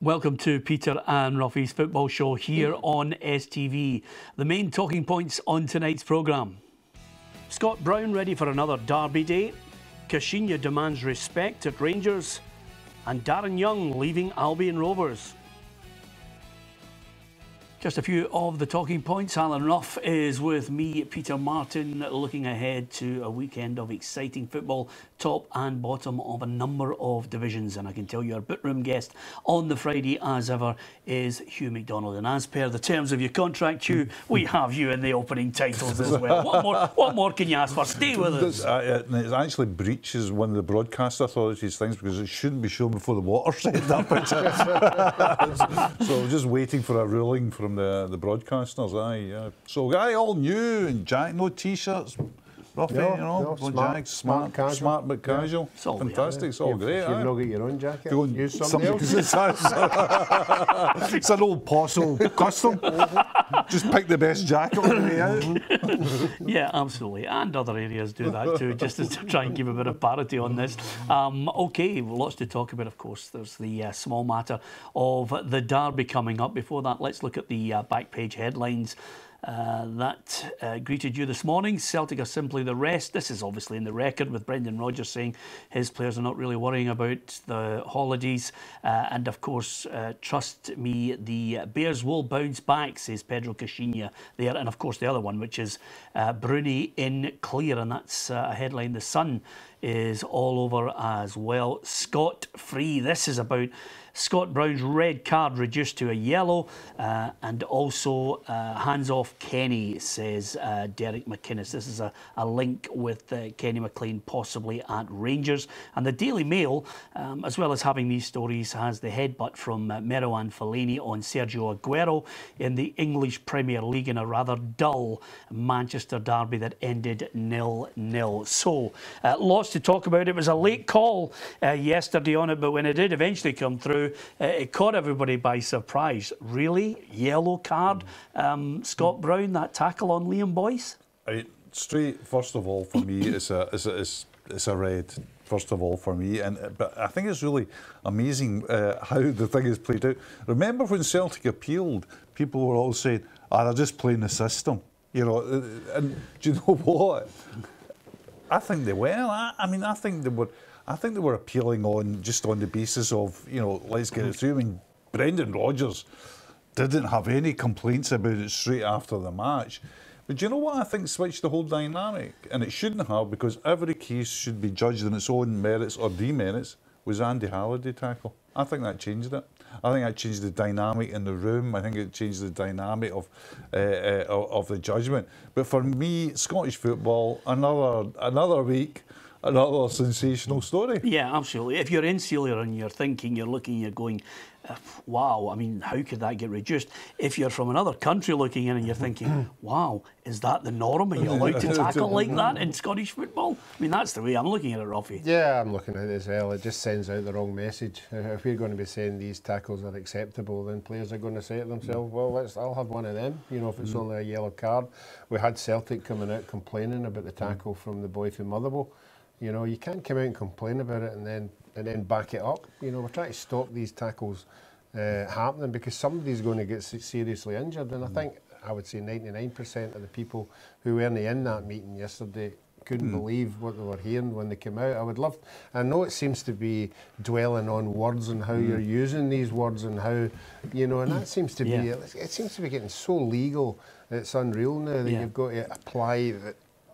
Welcome to Peter and Ruffy's football show here on STV. The main talking points on tonight's programme. Scott Brown ready for another derby day. Kashinya demands respect at Rangers. And Darren Young leaving Albion Rovers. Just a few of the talking points. Alan Ruff is with me, Peter Martin, looking ahead to a weekend of exciting football, top and bottom of a number of divisions. And I can tell you our bookroom guest on the Friday, as ever, is Hugh MacDonald. And as per the terms of your contract, Hugh, we have you in the opening titles as well. What more can you ask for? Stay with us. It actually breaches one of the broadcast authorities' things because it shouldn't be shown before the water's set up. So just waiting for a ruling from the broadcasters. So all new and Jack, no t-shirts. Ruffy, smart but casual. Fantastic, it's all great. You've not got your own jacket. Use somebody else. It's an old Postal custom. Just pick the best jacket on the way out. Yeah, absolutely. And other areas do that too, just to try and keep a bit of parity on this. OK, lots to talk about, of course. There's the small matter of the derby coming up. Before that, let's look at the back page headlines that greeted you this morning. Celtic are simply the rest. This is obviously in the Record, with Brendan Rodgers saying his players are not really worrying about the holidays. And of course, trust me, the Bears will bounce back, says Pedro Kashinya there. And of course, the other one, which is Bruni in clear. And that's a headline The Sun is all over as well. Scott free. This is about Scott Brown's red card reduced to a yellow, and also hands off Kenny, says Derek McInnes. This is a link with Kenny McLean possibly at Rangers. And the Daily Mail, as well as having these stories, has the headbutt from Merouane Fellaini on Sergio Aguero in the English Premier League in a rather dull Manchester derby that ended 0-0. So, lots to talk about. It was a late call yesterday on it, but when it did eventually come through, it caught everybody by surprise. Really? Yellow card? Scott Brown, that tackle on Liam Boyce? Straight, first of all, for me, it's a red. First of all, for me, but I think it's really amazing how the thing is played out. Remember when Celtic appealed, people were all saying, they're just playing the system, you know. And do you know what? I think they were. I think they were appealing on the basis of, let's get it through. I mean, Brendan Rodgers didn't have any complaints about it straight after the match. But do you know what I think switched the whole dynamic? And it shouldn't have, because every case should be judged on its own merits or demerits, was Andy Halliday tackle. I think that changed it. I think that changed the dynamic in the room. I think it changed the dynamic of the judgment. But for me, Scottish football, another week, another sensational story. Yeah, absolutely. If you're insular and you're thinking, you're looking, you're going, wow, I mean, how could that get reduced? If you're from another country looking in and you're thinking, wow, is that the norm? Are you allowed to tackle like that in Scottish football? I mean, that's the way I'm looking at it, Ruffy. Yeah, I'm looking at it as well. It just sends out the wrong message. If we're going to be saying these tackles are acceptable, then players are going to say to themselves, well, I'll have one of them, if it's only a yellow card. We had Celtic coming out complaining about the tackle from the boy from Motherwell. You can't come out and complain about it and then back it up. We're trying to stop these tackles happening because somebody's going to get seriously injured. And I would say 99% of the people who weren't in that meeting yesterday couldn't believe what they were hearing when they came out. I know it seems to be dwelling on words and how you're using these words and how, and that seems to be, it seems to be getting so legal, it's unreal now that you've got to apply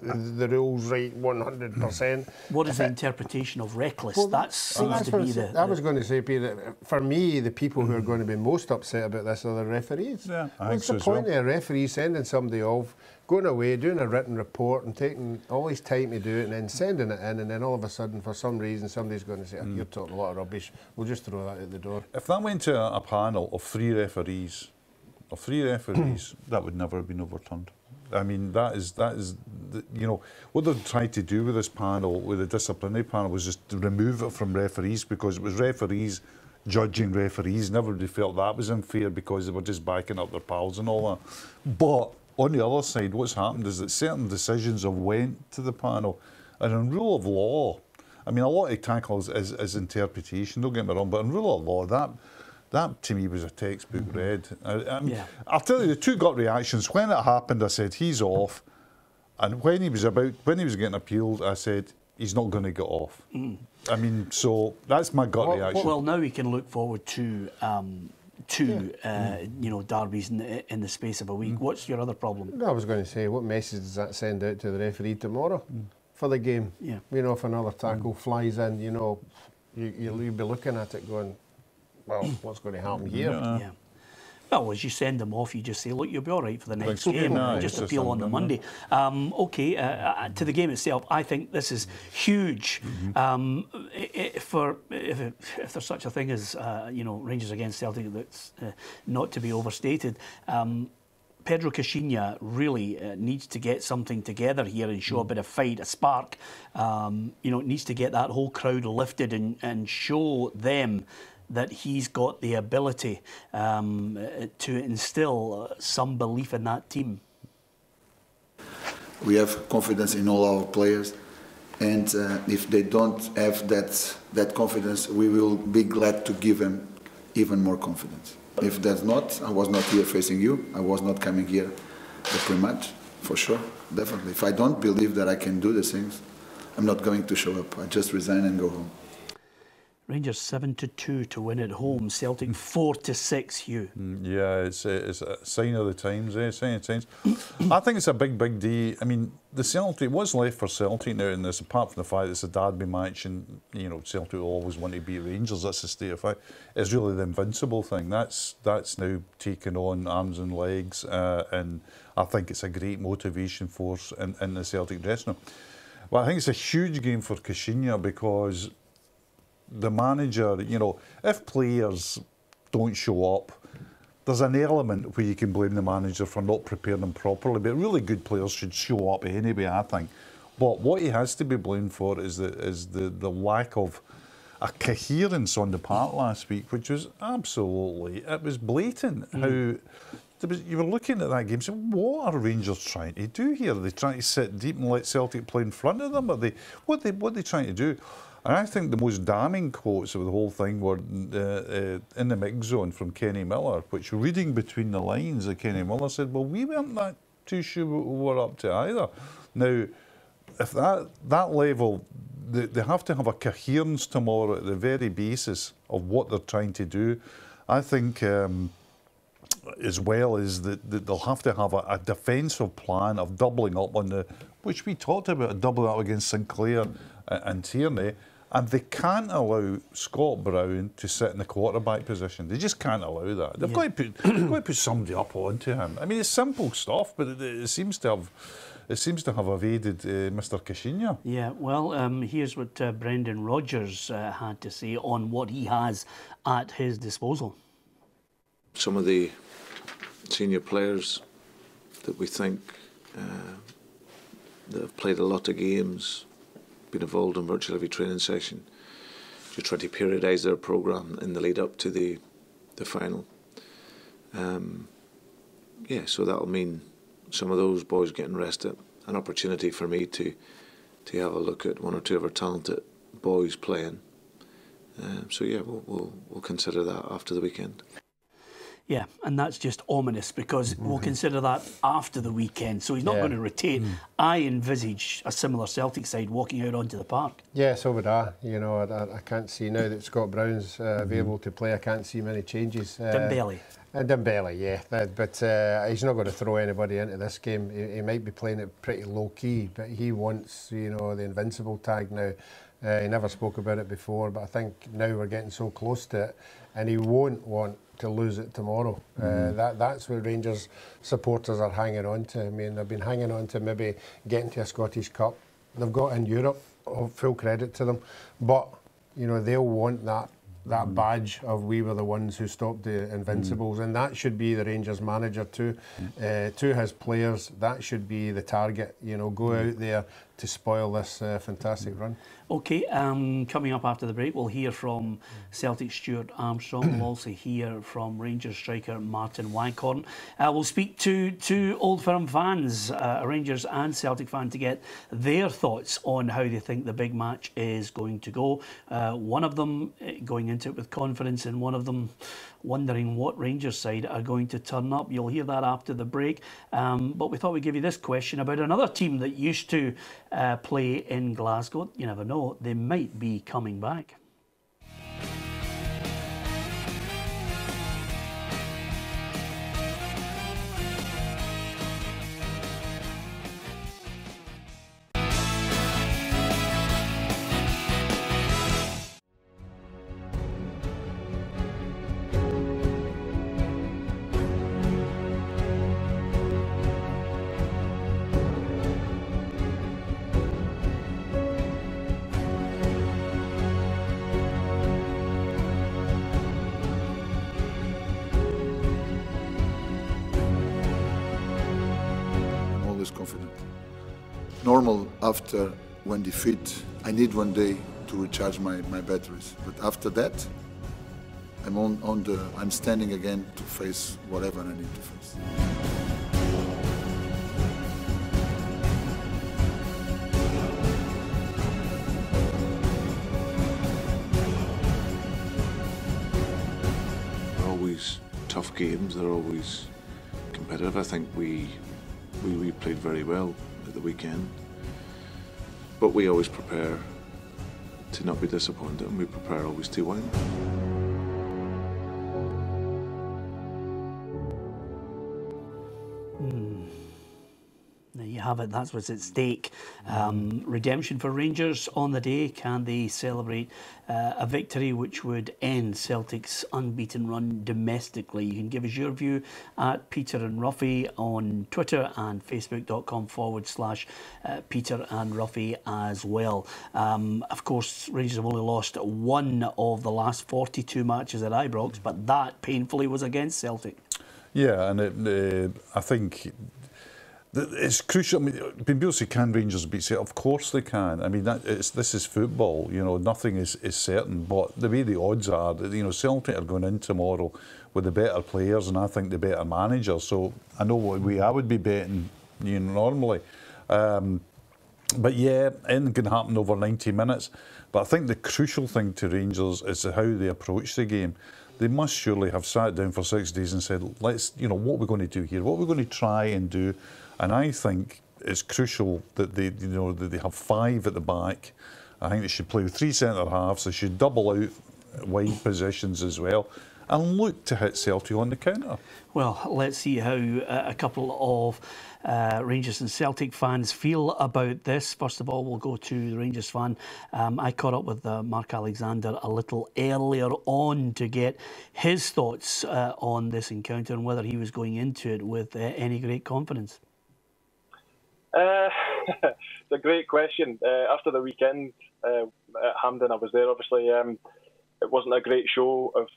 the rules right 100%. What is the interpretation of reckless? Well, that seems to be the... I was going to say, Peter, for me, the people who are going to be most upset about this are the referees. Yeah, What's the point of a referee sending somebody off, going away, doing a written report and taking all his time to do it and then sending it in, and then all of a sudden, for some reason, somebody's going to say, you're talking a lot of rubbish, we'll just throw that out the door. If that went to a panel of three referees, that would never have been overturned. I mean, that is what they've tried to do with this panel, with the disciplinary panel, was just to remove it from referees, because it was referees judging referees, and everybody felt that was unfair because they were just backing up their pals and all that. But on the other side, what's happened is that certain decisions have went to the panel, and in rule of law, I mean, a lot of tackles is interpretation, don't get me wrong, but in rule of law, that to me was a textbook red. I'll tell you the two gut reactions. When it happened, I said, he's off. And when he was getting appealed, I said, he's not going to get off. I mean, so that's my gut reaction. Well, now we can look forward to you know, derbies in the space of a week. What's your other problem? I was going to say, what message does that send out to the referee tomorrow for the game? You know, if another tackle flies in, you know, you'll be looking at it going, well, what's going to happen here? Yeah. Well, as you send them off, you just say, look, you'll be all right for the next game. Just appeal on the Monday. Okay, to the game itself, I think this is huge. If there's such a thing as, you know, Rangers against Celtic, that's not to be overstated. Pedro Caixinha really needs to get something together here and show a bit of fight, a spark. You know, needs to get that whole crowd lifted and show them that he's got the ability to instill some belief in that team. We have confidence in all our players, and if they don't have that confidence, we will be glad to give them even more confidence. If that's not, I was not here facing you, I was not coming here the pre-match, for sure, definitely. If I don't believe that I can do these things, I'm not going to show up. I just resign and go home. Rangers 7-2 to win at home. Celtic 4-6. Hugh. Yeah, it's a sign of the times. Sign of the times. I think it's a big day. I mean, the Celtic, what's left for Celtic now in this, apart from the fact it's a derby match, and you know Celtic will always want to beat Rangers. That's the state of fact. Is really the invincible thing. That's now taken on arms and legs, and I think it's a great motivation force in the Celtic dressing room. Well, I think it's a huge game for Caixinha because the manager, you know, if players don't show up, there's an element where you can blame the manager for not preparing them properly, but really good players should show up anyway, I think. But what he has to be blamed for is the lack of a coherence on the part last week, which was absolutely, it was blatant how you were looking at that game saying, what are Rangers trying to do here? Are they trying to sit deep and let Celtic play in front of them? What are they trying to do? And I think the most damning quotes of the whole thing were in the mix zone from Kenny Miller, which, reading between the lines, Kenny Miller said, well, we weren't that too sure what we were up to either. Now, if that level, they have to have a coherence tomorrow at the very basis of what they're trying to do. I think as well as that they'll have to have a defensive plan of doubling up on which we talked about, doubling up against Sinclair and Tierney. And they can't allow Scott Brown to sit in the quarterback position. They just can't allow that. They've got to put somebody up onto him. I mean, it's simple stuff, but it seems to have evaded Mr. Caixinha. Yeah, well, here's what Brendan Rodgers had to say on what he has at his disposal. Some of the senior players that we think that have played a lot of games, been involved in virtually every training session, to try to periodise their programme in the lead up to the final. Yeah, so that'll mean some of those boys getting rested, an opportunity for me to have a look at one or two of our talented boys playing. So yeah, we'll consider that after the weekend. Yeah, and that's just ominous because we'll consider that after the weekend. So he's not going to rotate. I envisage a similar Celtic side walking out onto the park. Yeah, so would I. You know, I can't see now that Scott Brown's available to play. I can't see many changes. Dembele. Dembele, yeah, but he's not going to throw anybody into this game. He might be playing it pretty low key, but he wants, you know, the invincible tag now. He never spoke about it before, but I think now we're getting so close to it, and he won't want to lose it tomorrow. That's what Rangers supporters are hanging on to. I mean, they've been hanging on to maybe getting to a Scottish Cup. They've got in Europe, full credit to them, but you know they'll want that badge of we were the ones who stopped the Invincibles, and that should be the Rangers manager too. To his players, that should be the target. You know, go out there, to spoil this fantastic run. OK, coming up after the break, we'll hear from Celtic Stuart Armstrong. We'll also hear from Rangers striker Martin Waghorn. We'll speak to two Old Firm fans, Rangers and Celtic fans, to get their thoughts on how they think the big match is going to go. One of them going into it with confidence, and one of them wondering what Rangers side are going to turn up. You'll hear that after the break. But we thought we'd give you this question about another team that used to play in Glasgow. You never know, they might be coming back. Confident. Normal after one defeat, I need one day to recharge my batteries. But after that, I'm standing again to face whatever I need to face. They're always tough games. They're always competitive. I think we played very well at the weekend, but we always prepare to not be disappointed, and we prepare always to win. There you have it, that's what's at stake. Redemption for Rangers on the day. Can they celebrate a victory which would end Celtic's unbeaten run domestically? You can give us your view at Peter and Ruffy on Twitter and facebook.com/Peter and Ruffy as well. Of course, Rangers have only lost one of the last 42 matches at Ibrox, but that painfully was against Celtic. Yeah, and I think it's crucial. I mean, people say, can Rangers beat Celtic? Of course they can. I mean, this is football. You know, nothing is certain. But the way the odds are, you know, Celtic are going in tomorrow with the better players, and I think the better manager. So I know what way I would be betting, you know, normally. But yeah, anything can happen over 90 minutes. But I think the crucial thing to Rangers is how they approach the game. They must surely have sat down for 6 days and said, let's, you know, what we're going to do here, what we're going to try and do. And I think it's crucial that they, you know, that they have 5 at the back. I think they should play with 3 centre halves. They should double out wide positions as well, and look to hit Celtic on the counter. Well, let's see how a couple of Rangers and Celtic fans feel about this. First of all, we'll go to the Rangers fan. I caught up with Mark Alexander a little earlier on to get his thoughts on this encounter and whether he was going into it with any great confidence. It's a great question. After the weekend at Hampden, I was there, obviously. It wasn't a great show of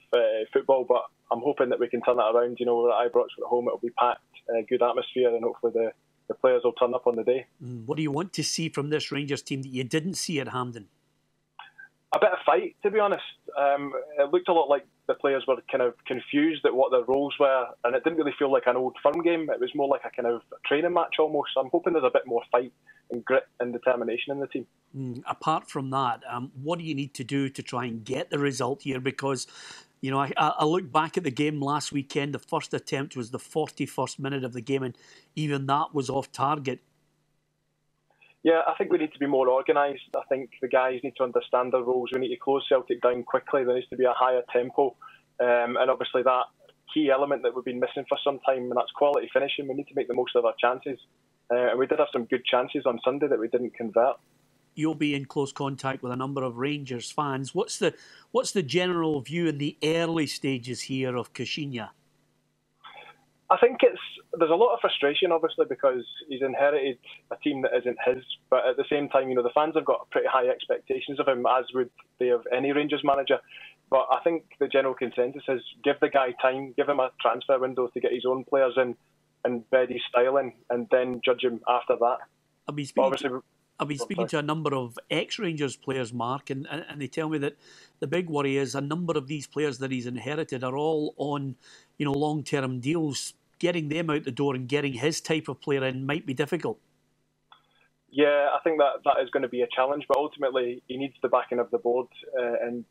football, but I'm hoping that we can turn it around. You know, we're at Ibrox, we're at home, it'll be packed, good atmosphere, and hopefully the players will turn up on the day. What do you want to see from this Rangers team that you didn't see at Hampden? A bit of fight, to be honest. It looked a lot like the players were kind of confused at what their roles were, and it didn't really feel like an Old Firm game. It was more like a kind of training match almost. I'm hoping there's a bit more fight and grit and determination in the team. Apart from that, what do you need to do to try and get the result here? Because, you know, I look back at the game last weekend. The first attempt was the 41st minute of the game, and even that was off target. Yeah, I think we need to be more organised. I think the guys need to understand their roles. We need to close Celtic down quickly. There needs to be a higher tempo. And obviously that key element that we've been missing for some time, and that's quality finishing. We need to make the most of our chances. And we did have some good chances on Sunday that we didn't convert. You'll be in close contact with a number of Rangers fans. What's the general view in the early stages here of Caixinha? I think there's a lot of frustration, obviously, because he's inherited a team that isn't his. But at the same time, you know, the fans have got pretty high expectations of him, as would they of any Rangers manager. But I think the general consensus is give the guy time, give him a transfer window to get his own players in and bed his style in, and then judge him after that. I mean, I've been speaking to a number of ex-Rangers players, Mark, and they tell me that the big worry is a number of these players that he's inherited are all on, long-term deals. Getting them out the door and getting his type of player in might be difficult. Yeah, I think that is going to be a challenge, but ultimately he needs the backing of the board and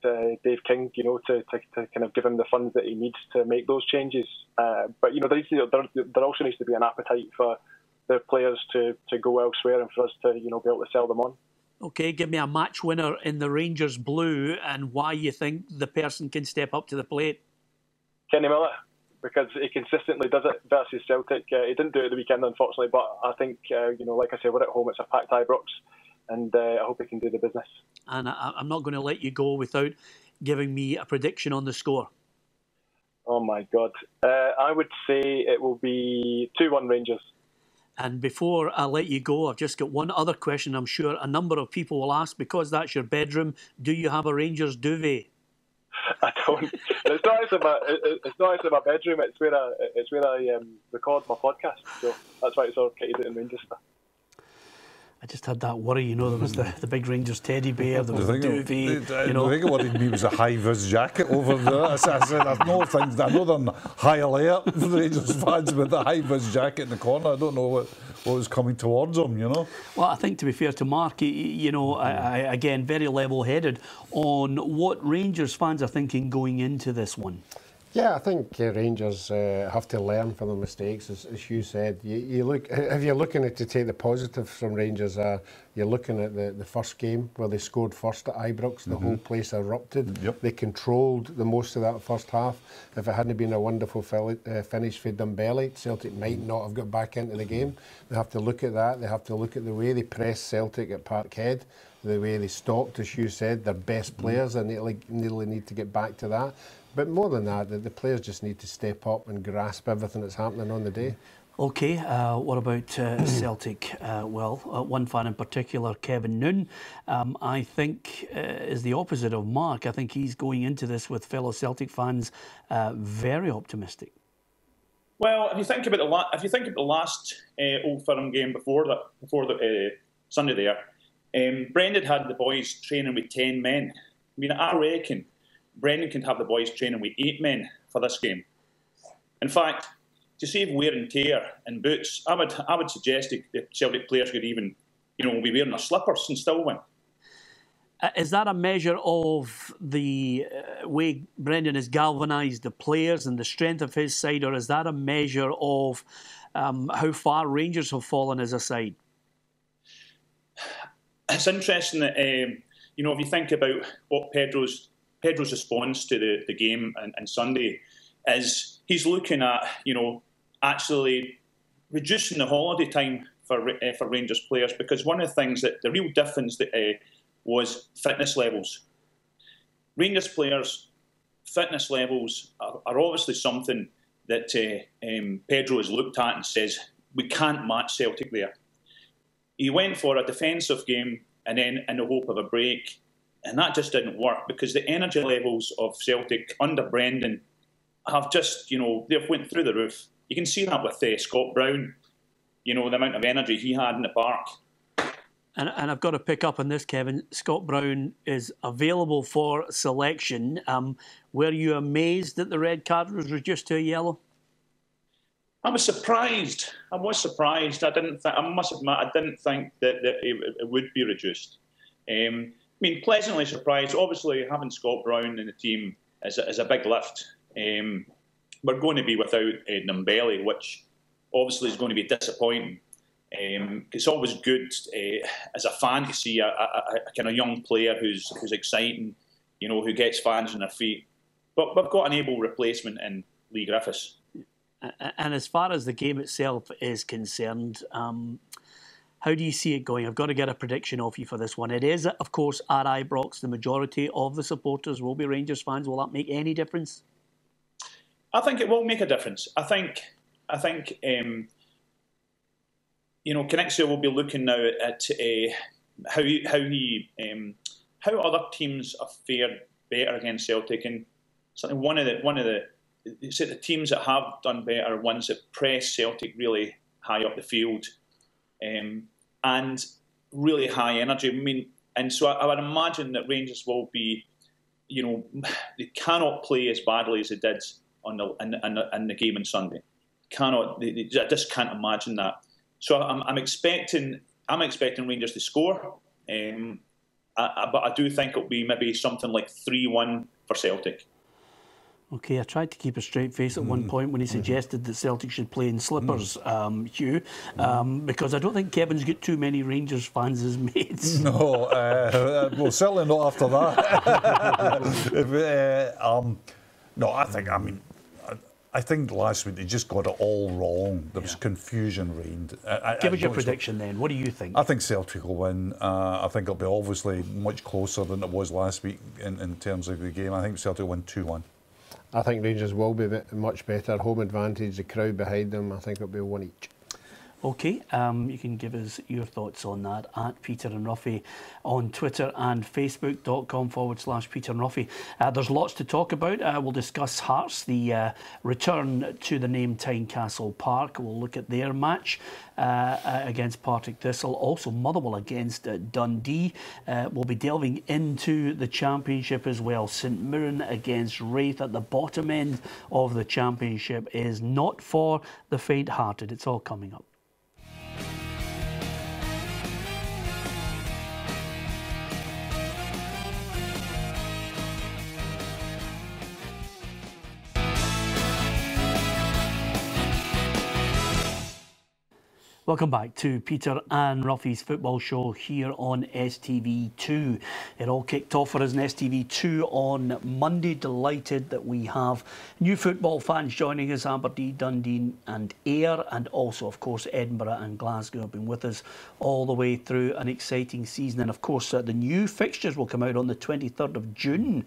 Dave King, to kind of give him the funds that he needs to make those changes. But there also needs to be an appetite for the players to go elsewhere and for us to be able to sell them on. Okay, give me a match winner in the Rangers blue and why you think the person can step up to the plate. Kenny Miller, because he consistently does it versus Celtic. He didn't do it at the weekend, unfortunately, but I think, like I said, we're at home, it's a packed Ibrox, and I hope he can do the business. And I'm not going to let you go without giving me a prediction on the score. Oh my God. I would say it will be 2-1 Rangers. And before I let you go, I've just got one other question I'm sure a number of people will ask, because that's your bedroom. Do you have a Rangers duvet? I don't. It's not actually my bedroom. It's where I record my podcast. So that's why it's all kitted out in Rangers stuff. I just had that worry, there was the big Rangers teddy bear, there was the duvet. The thing that worried me was a high-vis jacket over there. I said, I know they're high alert for the Rangers fans with the high-vis jacket in the corner. I don't know what was coming towards them, Well, I think, to be fair to Mark, again, very level-headed on what Rangers fans are thinking going into this one. Yeah, I think Rangers have to learn from their mistakes, as Hugh said. If you're looking to take the positives from Rangers, you're looking at the first game where they scored first at Ibrox. The whole place erupted. Yep. They controlled the most of that first half. If it hadn't been a wonderful finish for Dembele, Celtic might not have got back into the game. They have to look at that. They have to look at the way they pressed Celtic at Parkhead, the way they stopped, as Hugh said, their best players. They nearly need to get back to that. But more than that, the players just need to step up and grasp everything that's happening on the day. OK, what about Celtic? One fan in particular, Kevin Noon, I think is the opposite of Mark. I think he's going into this with fellow Celtic fans very optimistic. Well, if you think about the last Old Firm game before the Sunday there, Brendan had the boys training with 10 men. I mean, I reckon Brendan can have the boys training with 8 men for this game. In fact, to save wear and tear in boots, I would suggest the Celtic players could even, be wearing their slippers and still win. Is that a measure of the way Brendan has galvanised the players and the strength of his side, or is that a measure of how far Rangers have fallen as a side? It's interesting that, if you think about what Pedro's response to the game on Sunday is he's looking at, actually reducing the holiday time for Rangers players, because one of the things that the real difference was fitness levels. Rangers players' fitness levels are obviously something that Pedro has looked at and says, we can't match Celtic there. He went for a defensive game and then in the hope of a break. And that just didn't work, because the energy levels of Celtic under Brendan have just, they've went through the roof. You can see that with Scott Brown, the amount of energy he had in the park. And I've got to pick up on this, Kevin. Scott Brown is available for selection. Were you amazed that the red card was reduced to a yellow? I was surprised. I must admit, I didn't think that it would be reduced. Pleasantly surprised. Obviously, having Scott Brown in the team is a big lift. We're going to be without Dembele, which obviously is going to be disappointing. It's always good as a fan to see a kind of young player who's exciting, who gets fans on their feet. But we've got an able replacement in Lee Griffiths. And as far as the game itself is concerned, how do you see it going? I've got to get a prediction off you for this one. It is, of course, at Ibrox. The majority of the supporters will be Rangers fans. Will that make any difference? I think it will make a difference. I think Connexio will be looking now at how other teams have fared better against Celtic, and certainly one of the teams that have done better are ones that press Celtic really high up the field. And really high energy. I mean, and so I would imagine that Rangers will be, they cannot play as badly as they did in the game on Sunday. I just can't imagine that. So I'm expecting Rangers to score, but I do think it'll be maybe something like 3-1 for Celtic. Okay, I tried to keep a straight face at one point when he suggested that Celtic should play in slippers, Hugh, because I don't think Kevin's got too many Rangers fans as mates. No, well, certainly not after that. No, I think last week they just got it all wrong. There was confusion reigned. Give us your prediction then. What do you think? I think Celtic will win. I think it'll be obviously much closer than it was last week in terms of the game. I think Celtic will win 2-1. I think Rangers will be much better. Home advantage, the crowd behind them, I think it'll be 1 each. Okay, you can give us your thoughts on that at Peter and Ruffy on Twitter and Facebook.com/Peter and Ruffy. There's lots to talk about. We'll discuss Hearts, the return to the name Tynecastle Park. We'll look at their match against Partick Thistle. Also Motherwell against Dundee. We'll be delving into the Championship as well. St Mirren against Raith at the bottom end of the Championship is not for the faint-hearted. It's all coming up. Welcome back to Peter and Ruffy's football show here on STV2. It all kicked off for us in STV2 on Monday. Delighted that we have new football fans joining us. Aberdeen, Dundee and Ayr, and also of course Edinburgh and Glasgow have been with us all the way through an exciting season. And of course the new fixtures will come out on the 23rd of June,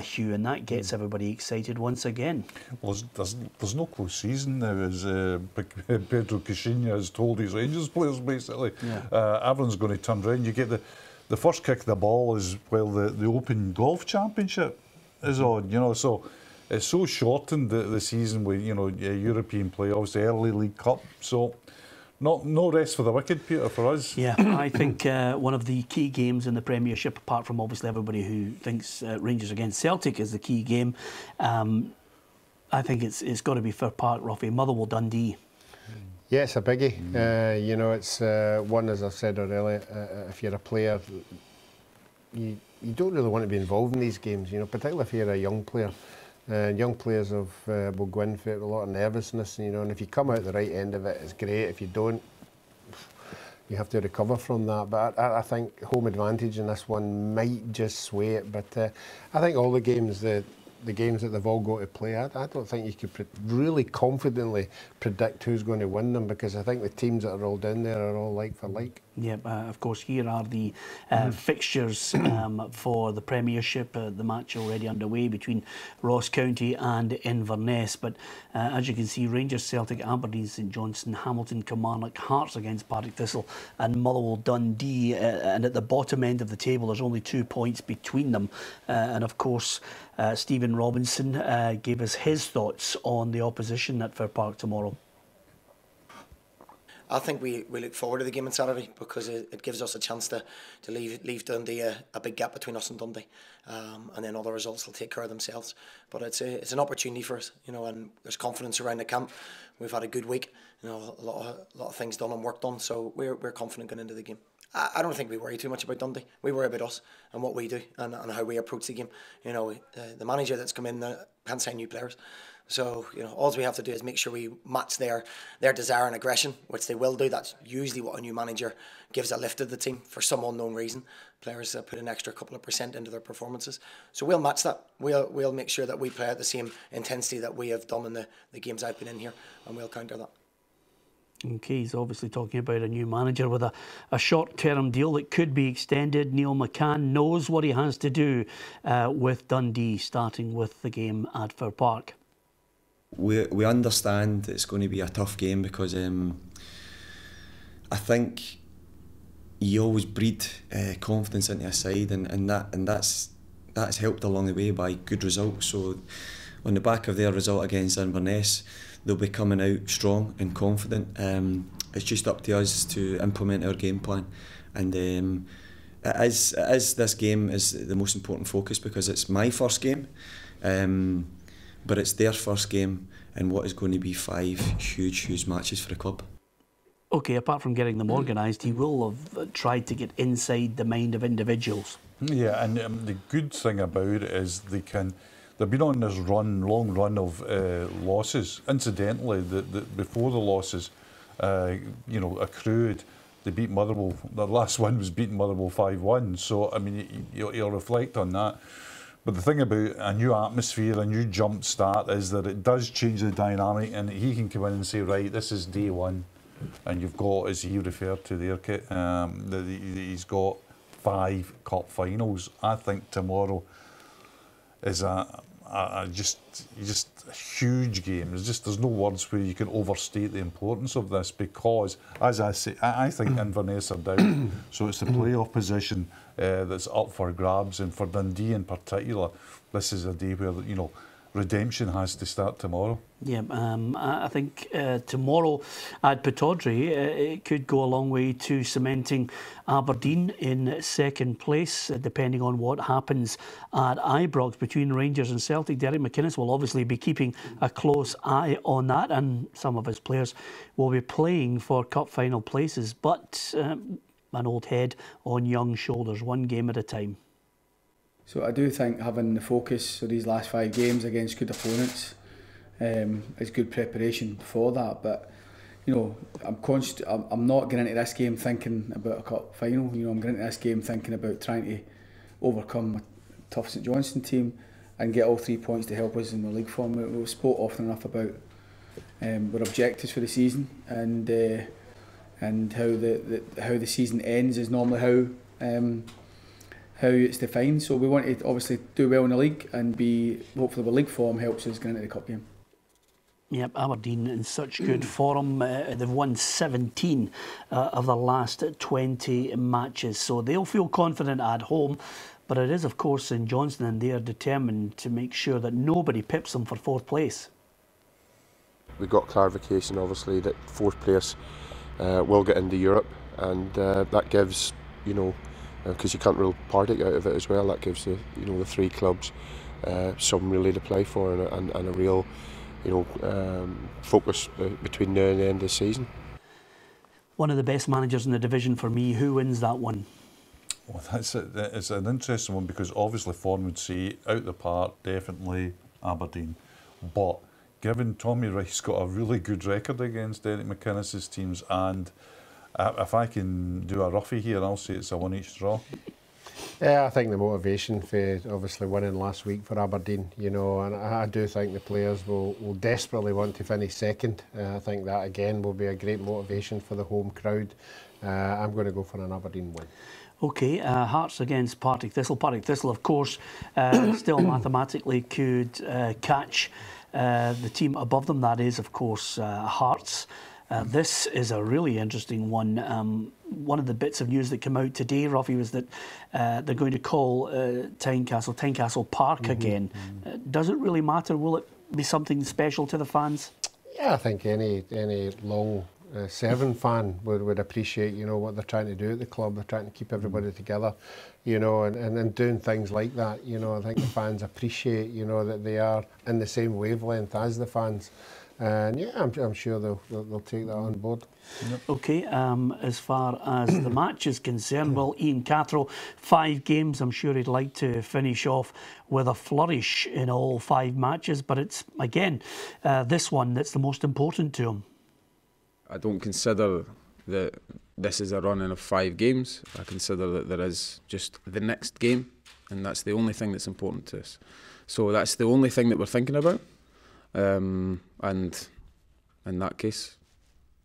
Hugh, and that gets everybody excited once again. Well, there's no close season now, as Pedro Caixinha has told his Rangers players, basically. Everyone's going to turn around. You get the first kick of the ball is while the Open Golf Championship is on, so it's so shortened the season with, European play, obviously early League Cup, so no rest for the wicked, Peter, for us. Yeah, I think one of the key games in the Premiership, apart from obviously everybody who thinks Rangers against Celtic is the key game, I think it's got to be Fir Park, Ruffy, Motherwell, Dundee. Yeah, it's a biggie. It's one, as I said earlier, if you're a player, you don't really want to be involved in these games, particularly if you're a young player. Young players will go in for it with a lot of nervousness, and if you come out the right end of it, it's great. If you don't, you have to recover from that. But I think home advantage in this one might just sway it. But I think all the games that they've all got to play, I don't think you could really confidently predict who's going to win them, because I think the teams that are all down there are all like for like. Yeah, of course, here are the fixtures for the Premiership. The match already underway between Ross County and Inverness. But as you can see, Rangers, Celtic, Aberdeen, St Johnstone, Hamilton, Kilmarnock, Hearts against Partick Thistle and Motherwell, Dundee. And at the bottom end of the table, there's only 2 points between them. And of course, Stephen Robinson gave us his thoughts on the opposition at Fir Park tomorrow. I think we look forward to the game on Saturday, because it gives us a chance to leave Dundee a big gap between us and Dundee, and then other results will take care of themselves. But it's an opportunity for us, and there's confidence around the camp. We've had a good week, a lot of things done and work done, so we're confident going into the game. I don't think we worry too much about Dundee. We worry about us and what we do and how we approach the game. The manager that's come in can't sign new players. So, all we have to do is make sure we match their desire and aggression, which they will do. That's usually what a new manager gives a lift to the team for some unknown reason. Players put an extra couple of % into their performances. So we'll match that. We'll make sure that we play at the same intensity that we have done in the games I've been in here, and we'll counter that. Okay, he's obviously talking about a new manager with a short-term deal that could be extended. Neil McCann knows what he has to do with Dundee, starting with the game at Fir Park. We understand it's going to be a tough game, because I think you always breed confidence into a side, and that's helped along the way by good results. So on the back of their result against Inverness, they'll be coming out strong and confident. It's just up to us to implement our game plan And this game is the most important focus because it's my first game, but it's their first game in what is going to be 5 huge matches for the club. Okay, apart from getting them organised, he will have tried to get inside the mind of individuals. Yeah, and the good thing about it is they've been on this long run of losses. Incidentally, before the losses, accrued, they beat Motherwell. The last one was beating Motherwell 5-1. So I mean, you'll reflect on that. But the thing about a new atmosphere, a new jump start, is that it does change the dynamic, and he can come in and say, right, this is day one. And you've got, as he referred to there, he's got 5 cup finals. I think tomorrow is just a huge game. There's no words where you can overstate the importance of this, because, as I say, I think Inverness are down, so it's the playoff position that's up for grabs, and for Dundee in particular, this is a day where redemption has to start tomorrow. Yeah, I think tomorrow at Pittodrie it could go a long way to cementing Aberdeen in second place, depending on what happens at Ibrox between Rangers and Celtic. Derek McInnes will obviously be keeping a close eye on that, and some of his players will be playing for cup final places, but an old head on young shoulders, one game at a time. So I do think having the focus of these last 5 games against good opponents is good preparation for that. But I'm not going into this game thinking about a cup final. I'm going into this game thinking about trying to overcome a tough St Johnstone team and get all 3 points to help us in the league form. We've spoke often enough about our objectives for the season, and how the season ends is normally how it's defined. So we want to obviously do well in the league and hopefully the league form helps us get into the cup game. Yep, Aberdeen in such good form. They've won 17 of the last 20 matches, so they'll feel confident at home. But it is, of course, St Johnstone, and they are determined to make sure that nobody pips them for 4th place. We got clarification, obviously, that 4th place will get into Europe, and that gives, because you can't rule Partick out of it as well, that gives the 3 clubs something really to play for, and a real focus between now and the end of the season. One of the best managers in the division for me. Who wins that one? Well, it's an interesting one, because obviously form would say out the park, definitely Aberdeen. But given Tommy Rice's got a really good record against Derek McInnes' teams, and if I can do a roughie here, I'll say it's a 1-each draw. Yeah, I think the motivation for obviously winning last week for Aberdeen, and I do think the players will desperately want to finish second. I think that again will be a great motivation for the home crowd. I'm going to go for an Aberdeen win. Okay, Hearts against Partick Thistle. Partick Thistle, of course, still mathematically could catch the team above them. That is, of course, Hearts. This is a really interesting one. One of the bits of news that came out today, Ruffy, was that they're going to call Tynecastle Park again. Does it really matter? Will it be something special to the fans? Yeah, I think any long serving fan would appreciate, what they're trying to do at the club. They're trying to keep everybody together, and doing things like that. I think the fans appreciate, that they are in the same wavelength as the fans. And yeah, I'm sure they'll take that on board. Yep. Okay, as far as the match is concerned, well, Ian Cathro, 5 games. I'm sure he'd like to finish off with a flourish in all 5 matches, but it's, again, this one that's the most important to him. I don't consider that this is a running of 5 games. I consider that there is just the next game, and that's the only thing that's important to us. So that's the only thing that we're thinking about. And in that case,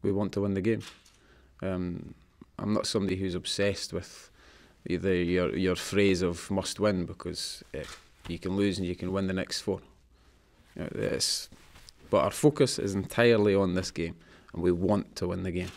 we want to win the game. I'm not somebody who's obsessed with either your phrase of must win, because you can lose and you can win the next 4. But our focus is entirely on this game, and we want to win the game.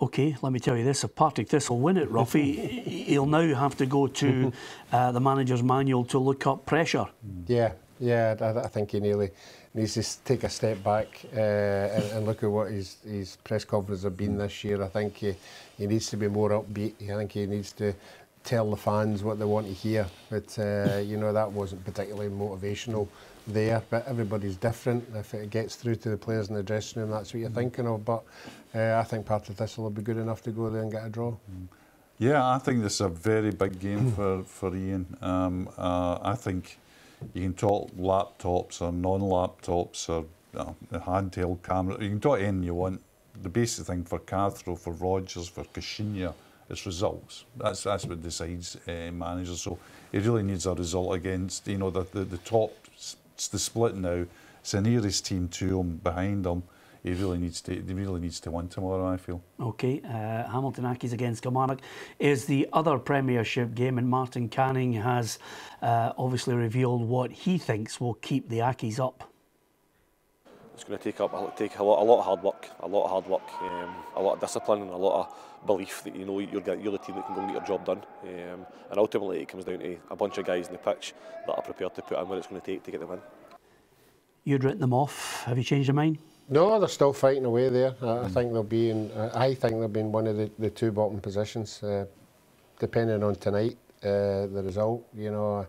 Okay, let me tell you this, if Partick Thistle win it, Ruffy, he'll now have to go to the manager's manual to look up pressure. Yeah, Yeah, I think he nearly needs to take a step back and look at what his press conferences have been this year. I think he needs to be more upbeat. I think he needs to tell the fans what they want to hear. But, you know, that wasn't particularly motivational there. But everybody's different. If it gets through to the players in the dressing room, that's what you're thinking of. But I think Partick Thistle will be good enough to go there and get a draw. Yeah, I think this is a very big game for Ian. I think you can talk laptops or non-laptops or handheld camera. You can talk anything you want. The basic thing for Cathro, for Rogers, for Kashinya, it's results. That's what decides managers. So he really needs a result against, you know, the top, the split now. It's the nearest team to him, behind him. He really needs to win tomorrow, I feel. Okay, Hamilton Accies against Kilmarnock is the other Premiership game, and Martin Canning has obviously revealed what he thinks will keep the Accies up. It's going to take a lot of hard work, a lot of discipline, and a lot of belief that you know you're the team that can go and get your job done. And ultimately, it comes down to a bunch of guys in the pitch that are prepared to put in what it's going to take to get the win. You'd written them off. Have you changed your mind? No, they're still fighting away there. I think they'll be in. I think they'll be in one of the two bottom positions, depending on tonight. The result, you know,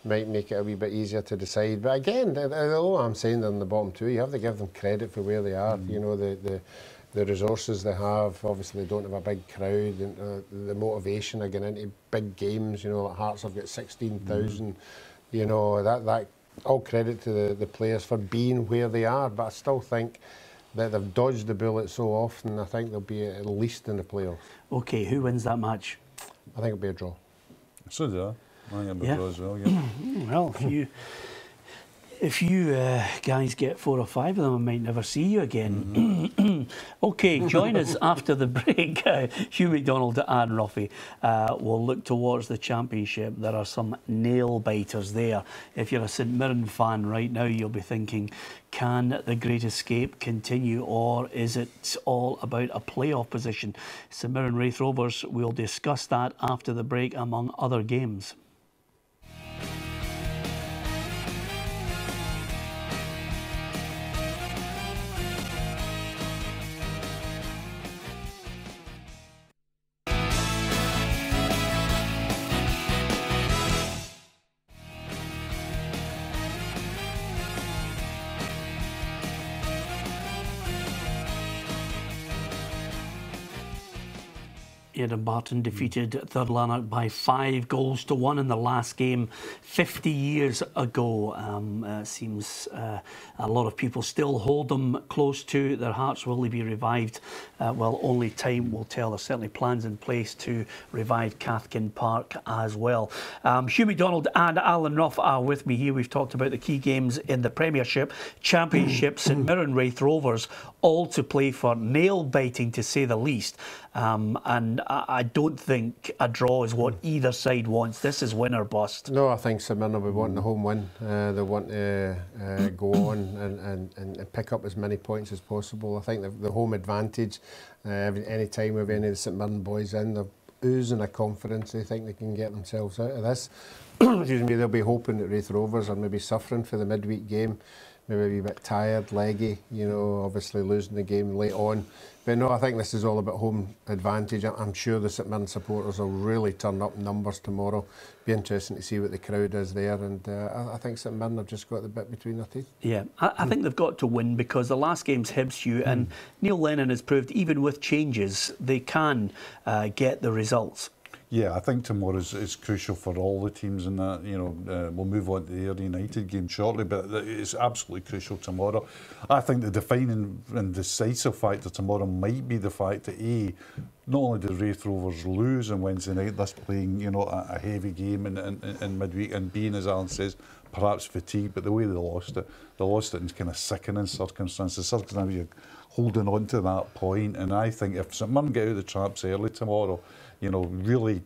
might make it a wee bit easier to decide. But again, although I'm saying they're in the bottom two, you have to give them credit for where they are. You know, the resources they have. Obviously, they don't have a big crowd. And, the motivation of getting into big games. You know, like Hearts have got 16,000. You know, that. All credit to the players for being where they are, but I still think that they've dodged the bullet so often. I think they'll be at least in the playoffs. Okay, who wins that match? I think it'll be a draw. So do I. I think it'll be a draw as well. Yeah. Well, if you guys get 4 or 5 of them, I might never see you again. Okay, join us after the break. Hugh MacDonald and Ruffy will look towards the Championship. There are some nail-biters there. If you're a St Mirren fan right now, you'll be thinking, can the Great Escape continue, or is it all about a playoff position? St Mirren Wraith Rovers, we'll discuss that after the break, among other games. Aidan Barton defeated Third Lanark by 5 goals to 1 in the last game 50 years ago. Seems a lot of people still hold them close to their hearts. Will they be revived? Well, only time will tell. There's certainly plans in place to revive Cathkin Park as well. Hugh MacDonald and Alan Ruff are with me here. We've talked about the key games in the Premiership, Championship, St Mirren Wraith Rovers, all to play for, nail-biting to say the least. And I don't think a draw is what either side wants. This is win or bust. No, I think St Mirren will be wanting the home win. They want to go on and pick up as many points as possible. I think the home advantage, any time with any of the St Mirren boys in, they're oozing a confidence. They think they can get themselves out of this. Excuse me, they'll be hoping that Wraith Rovers are maybe suffering for the midweek game. Maybe a bit tired, leggy, you know, obviously losing the game late on. But no, I think this is all about home advantage. I'm sure the St Mirren supporters will really turn up numbers tomorrow. Be interesting to see what the crowd is there. And I think St Mirren have just got the bit between their teeth. Yeah, I think they've got to win because the last game's Hibs, Hugh, and Neil Lennon has proved even with changes, they can get the results. Yeah, I think tomorrow is crucial for all the teams in that. You know, we'll move on to the Ayr United game shortly, but it's absolutely crucial tomorrow. I think the defining and decisive factor tomorrow might be the fact that not only did Wraith Rovers lose on Wednesday night, thus playing, you know, a heavy game in midweek, and being, as Alan says, perhaps fatigued, but the way they lost it in kind of sickening circumstances. Sometimes you're holding on to that point, and I think if St Mirren get out of the traps early tomorrow, you know, really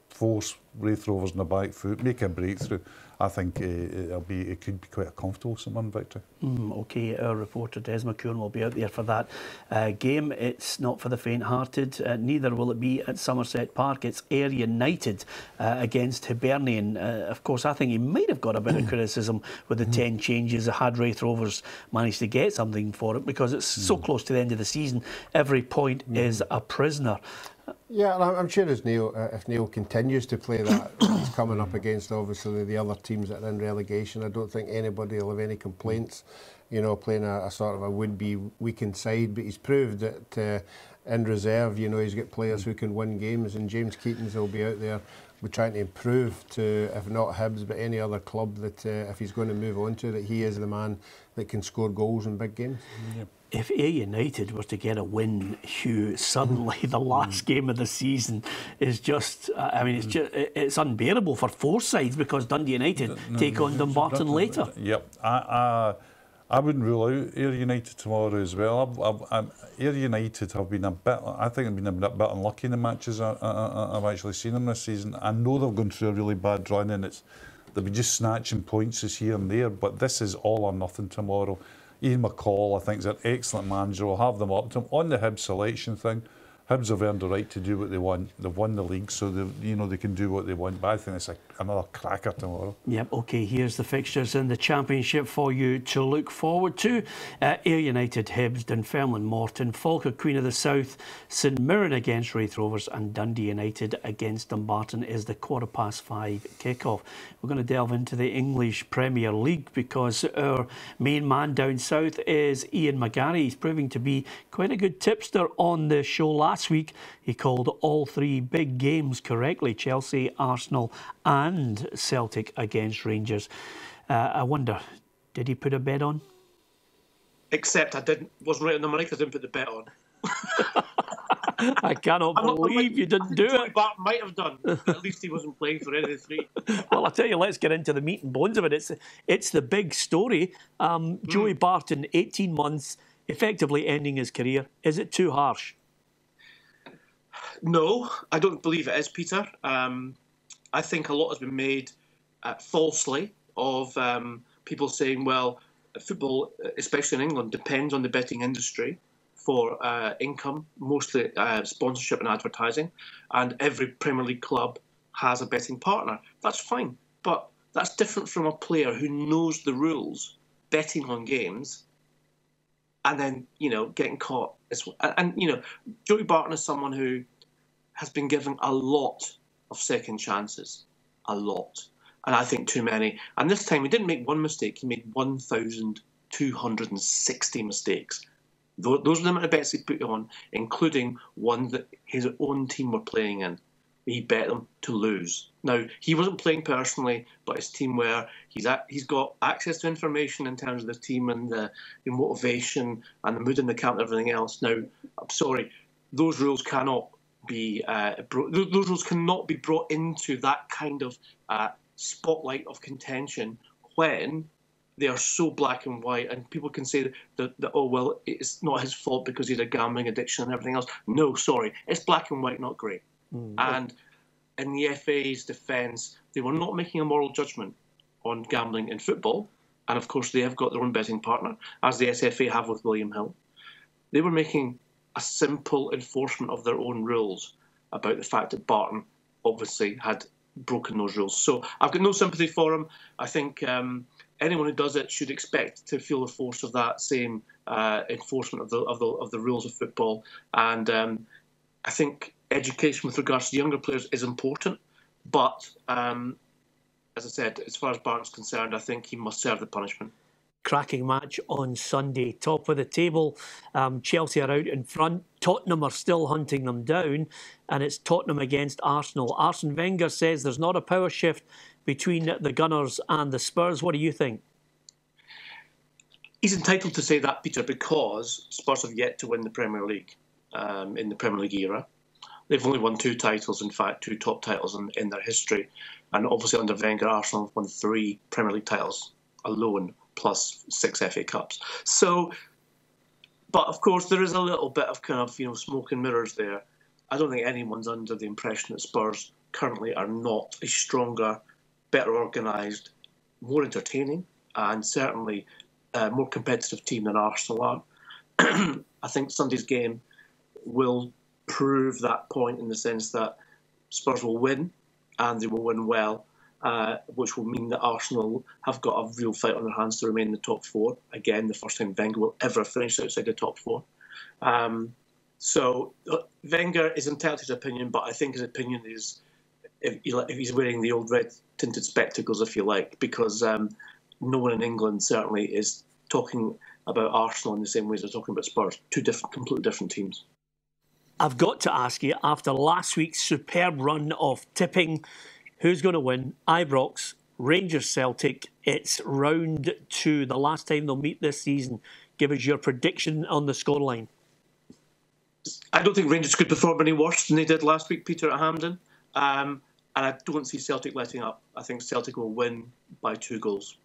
force Wraith Rovers in the back foot, make a breakthrough, I think it could be quite a comfortable St. victory. OK, our reporter Des McCown will be out there for that game. It's not for the faint-hearted. Neither will it be at Somerset Park. It's Ayr United against Hibernian. Of course, I think he might have got a bit of criticism with the 10 changes. Had Raith Rovers managed to get something for it, because it's so close to the end of the season. Every point is a prisoner. Yeah, and I'm sure as Neil, if Neil continues to play that, he's coming up against obviously the other teams that are in relegation. I don't think anybody will have any complaints, you know, playing a sort of a would-be weakened side. But he's proved that in reserve, you know, he's got players who can win games, and James Keatons will be out there. We're trying to improve to, if not Hibs, but any other club that if he's going to move on to, that he is the man that can score goals in big games. Yep. If Ayr United were to get a win, Hugh, suddenly the last game of the season is just, I mean, it's unbearable for 4 sides, because Dundee United take on Dumbarton later. Yep. I wouldn't rule out Ayr United tomorrow as well. Ayr United have been I think have been a bit unlucky in the matches I've actually seen them this season. I know they've gone through a really bad run, and they'll be just snatching points this here and there, but this is all or nothing tomorrow. Ian McCall, I think, is an excellent manager. We'll have them up to him. On the Hibs selection thing, Hibs have earned the right to do what they want. They've won the league, so they can do what they want. But I think it's another cracker tomorrow. Yep, OK, here's the fixtures in the Championship for you to look forward to. Ayr United, Hibs, Dunfermline, Morton, Falkirk, Queen of the South, St Mirren against Raith Rovers, and Dundee United against Dumbarton is the 5:15 kick-off. We're going to delve into the English Premier League, because our main man down south is Ian McGarry. He's proving to be quite a good tipster on the show last week. He called all 3 big games correctly: Chelsea, Arsenal and Celtic against Rangers. I wonder, did he put a bet on? Except wasn't right on the money, because I didn't put the bet on. I cannot believe you didn't do it. Barton might have done, but at least he wasn't playing for any of the 3. Well, I'll tell you, let's get into the meat and bones of it. It's the big story. Joey Barton, 18 months, effectively ending his career. Is it too harsh? No, I don't believe it is, Peter. I think a lot has been made falsely of people saying, well, football, especially in England, depends on the betting industry for income, mostly sponsorship and advertising, and every Premier League club has a betting partner. That's fine, but that's different from a player who knows the rules, betting on games, and then, you know, getting caught. And you know, Joey Barton is someone who has been given a lot of second chances, a lot, and I think too many. And this time he didn't make one mistake; he made 1,260 mistakes. Those are the amount of bets he put on, including one that his own team were playing in. He bet them to lose. Now, he wasn't playing personally, but his team were. He's got access to information in terms of the team and the motivation and the mood in the camp and everything else. Now, I'm sorry, those rules cannot be those rules cannot be brought into that kind of spotlight of contention when they are so black and white, and people can say that oh well, it's not his fault because he had a gambling addiction and everything else. No, sorry, it's black and white, not grey. And in the FA's defence, they were not making a moral judgment on gambling in football, and of course they have got their own betting partner, as the SFA have with William Hill. They were making a simple enforcement of their own rules about the fact that Barton obviously had broken those rules. So I've got no sympathy for him. I think anyone who does it should expect to feel the force of that same enforcement of the rules of football. And I think education with regards to younger players is important. But as I said, as far as Barton's concerned, I think he must serve the punishment. Cracking match on Sunday. Top of the table, Chelsea are out in front. Tottenham are still hunting them down, and it's Tottenham against Arsenal. Arsene Wenger says there's not a power shift between the Gunners and the Spurs. What do you think? He's entitled to say that, Peter, because Spurs have yet to win the Premier League in the Premier League era. They've only won 2 titles, in fact, 2 top titles in their history. And obviously under Wenger, Arsenal have won 3 Premier League titles alone, plus 6 FA Cups. So, but of course, there is a little bit of kind of, smoke and mirrors there. I don't think anyone's under the impression that Spurs currently are not a stronger, better organised, more entertaining and certainly a more competitive team than Arsenal are. I think Sunday's game will prove that point in the sense that Spurs will win and they will win well, which will mean that Arsenal have got a real fight on their hands to remain in the top four. Again, the first time Wenger will ever finish outside the top four. So Wenger is entitled to his opinion, but I think his opinion is if he's wearing the old red tinted spectacles, if you like, because no one in England certainly is talking about Arsenal in the same way as they're talking about Spurs. Two completely different teams. I've got to ask you, after last week's superb run of tipping who's going to win, Ibrox, Rangers-Celtic, it's round 2, the last time they'll meet this season. Give us your prediction on the scoreline. I don't think Rangers could perform any worse than they did last week, Peter, at Hampden. And I don't see Celtic letting up. I think Celtic will win by 2 goals.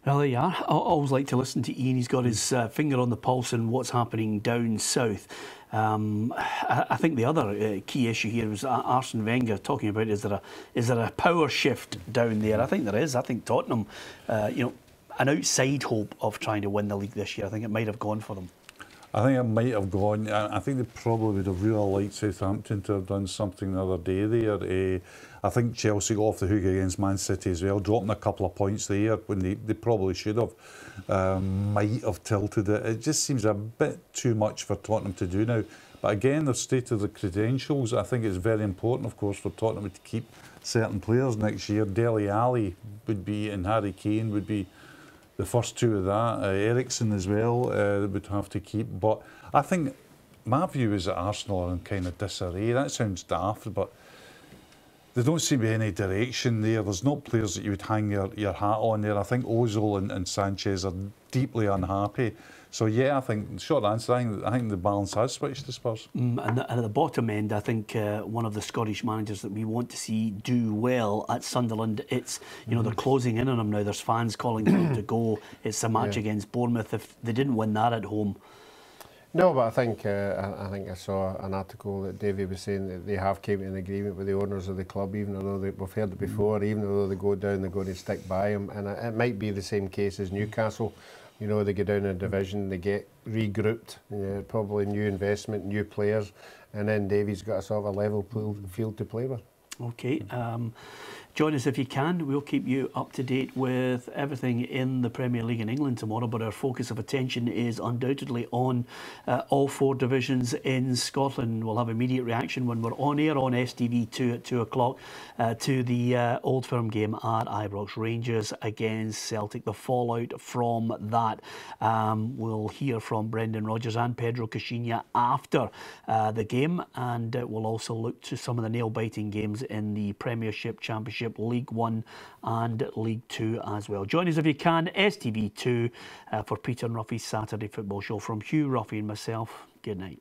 Well, there you are. I always like to listen to Ian. He's got his finger on the pulse and what's happening down south. I think the other key issue here was Arsene Wenger talking about is there a power shift down there? I think there is. I think Tottenham, an outside hope of trying to win the league this year. I think it might have gone for them. I think it might have gone. I think they probably would have really liked Southampton to have done something the other day there. I think Chelsea got off the hook against Man City as well, dropping a couple of points there when they probably should have. Might have tilted it. It just seems a bit too much for Tottenham to do now. But again, they've stated the credentials. I think it's very important, of course, for Tottenham to keep certain players next year. Dele Alli would be, and Harry Kane would be the first two of that. Eriksen as well would have to keep. But I think my view is that Arsenal are in kind of disarray. That sounds daft, but there don't seem to be any direction there. There's not players that you would hang your hat on there. I think Ozil and Sanchez are deeply unhappy. So yeah, I think, short answer, I think the balance has switched to Spurs. And at the bottom end, I think one of the Scottish managers that we want to see do well at Sunderland, it's, they're closing in on him now. There's fans calling for him to go. It's a match against Bournemouth. If they didn't win that at home. No, but I think I saw an article that Davey was saying that they have came to an agreement with the owners of the club, even though we've heard it before, even though they go down, they're going to stick by him. And it might be the same case as Newcastle. They go down a division, they get regrouped, probably new investment, new players, and then Davy's got a sort of a level field to play with. Okay. Join us if you can. We'll keep you up to date with everything in the Premier League in England tomorrow, but our focus of attention is undoubtedly on all 4 divisions in Scotland. We'll have immediate reaction when we're on air on STV2 at 2 o'clock to the Old Firm game at Ibrox, Rangers against Celtic, the fallout from that. We'll hear from Brendan Rodgers and Pedro Caixinha after the game, and we'll also look to some of the nail-biting games in the Premiership, Championship, League One and League Two as well. Join us if you can, STV2 for Peter and Ruffy's Saturday Football Show. From Hugh, Ruffy and myself, good night.